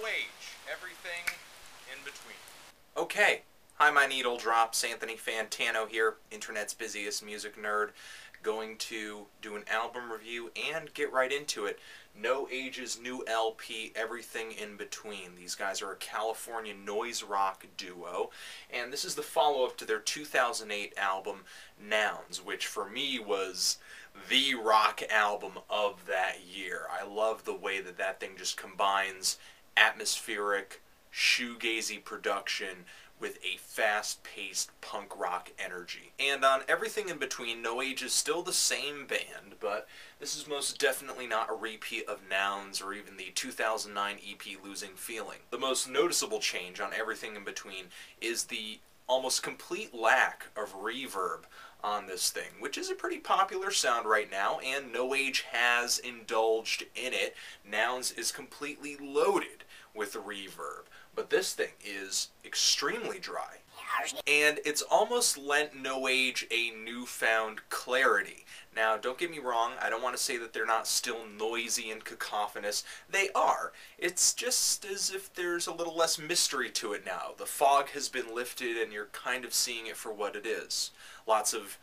age, everything in between. Okay, hi, my needle drops. Anthony Fantano here, internet's busiest music nerd, going to do an album review and get right into it. No Age's new LP, Everything in Between. These guys are a California noise rock duo, and this is the follow-up to their 2008 album, Nouns, which for me was the rock album of that year. I love the way that that thing just combines atmospheric, shoegazy production with a fast-paced punk rock energy. And on Everything in Between, No Age is still the same band, but this is most definitely not a repeat of Nouns or even the 2009 EP Losing Feeling. The most noticeable change on Everything in Between is the almost complete lack of reverb on this thing, which is a pretty popular sound right now, and No Age has indulged in it. Nouns is completely loaded with reverb, but this thing is extremely dry. And it's almost lent No Age a newfound clarity. Now, don't get me wrong, I don't want to say that they're not still noisy and cacophonous. They are. It's just as if there's a little less mystery to it now. The fog has been lifted and you're kind of seeing it for what it is. Lots of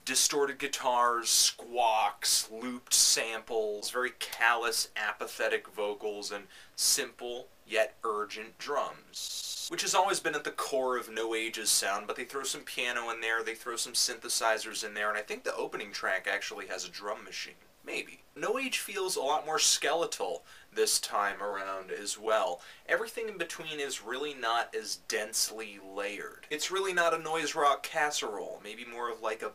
distorted guitars, squawks, looped samples, very callous, apathetic vocals, and simple yet urgent drums. Which has always been at the core of No Age's sound, but they throw some piano in there, they throw some synthesizers in there, and I think the opening track actually has a drum machine. Maybe. No Age feels a lot more skeletal this time around as well. Everything in Between is really not as densely layered. It's really not a noise rock casserole, maybe more of like a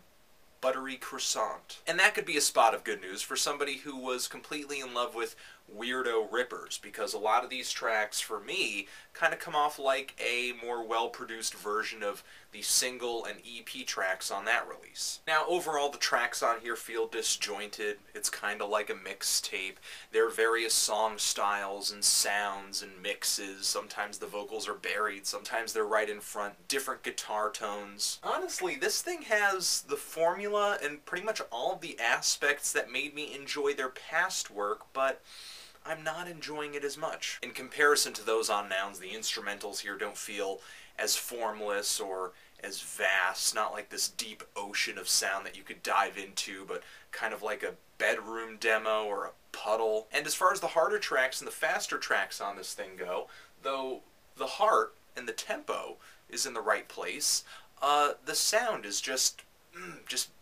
buttery croissant. And that could be a spot of good news for somebody who was completely in love with weirdo rippers, because a lot of these tracks, for me, kind of come off like a more well-produced version of the single and EP tracks on that release. Now, overall, the tracks on here feel disjointed. It's kind of like a mixtape. There are various song styles and sounds and mixes. Sometimes the vocals are buried, sometimes they're right in front, different guitar tones. Honestly, this thing has the formula and pretty much all of the aspects that made me enjoy their past work, but I'm not enjoying it as much. In comparison to those on Nouns, the instrumentals here don't feel as formless or as vast, not like this deep ocean of sound that you could dive into, but kind of like a bedroom demo or a puddle. And as far as the harder tracks and the faster tracks on this thing go, though the heart and the tempo is in the right place, the sound is just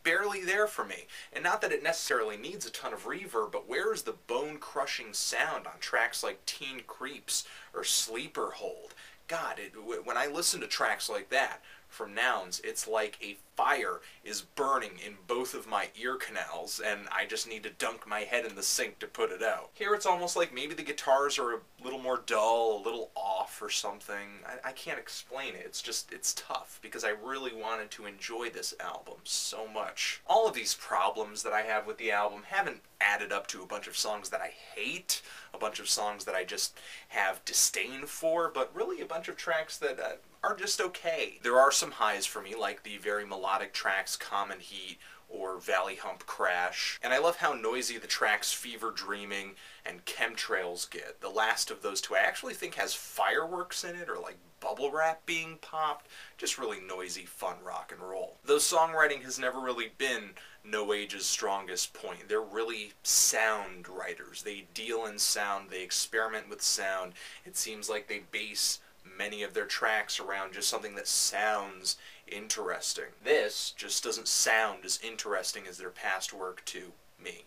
barely there for me. And not that it necessarily needs a ton of reverb, but where is the bone-crushing sound on tracks like Teen Creeps or Sleeper Hold? God, when I listen to tracks like that from Nouns, it's like a fire is burning in both of my ear canals, and I just need to dunk my head in the sink to put it out. Here it's almost like maybe the guitars are a little more dull, a little off or something. I can't explain it. It's tough, because I really wanted to enjoy this album so much. All of these problems that I have with the album haven't added up to a bunch of songs that I hate, a bunch of songs that I just have disdain for, but really a bunch of tracks that are just okay. There are some highs for me, like the very melodic tracks Common Heat or Valley Hump Crash, and I love how noisy the tracks Fever Dreaming and Chemtrails get. The last of those two I actually think has fireworks in it, or like bubble wrap being popped. Just really noisy, fun rock and roll. Though songwriting has never really been No Age's strongest point. They're really sound writers. They deal in sound, they experiment with sound. It seems like they base many of their tracks around just something that sounds interesting. This just doesn't sound as interesting as their past work to me.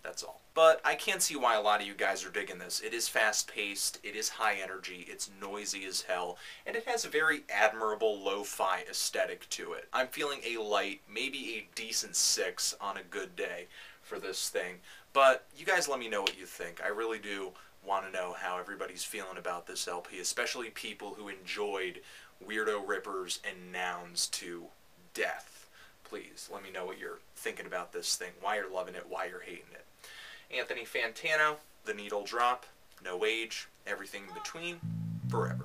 That's all. But I can see why a lot of you guys are digging this. It is fast-paced, it is high energy, it's noisy as hell, and it has a very admirable lo-fi aesthetic to it. I'm feeling a light, maybe a decent 6 on a good day for this thing. But you guys let me know what you think. I really do want to know how everybody's feeling about this LP, especially people who enjoyed Weirdo Rippers and Nouns to death. Please, let me know what you're thinking about this thing, why you're loving it, why you're hating it. Anthony Fantano, The Needle Drop, No Age, Everything in Between, forever.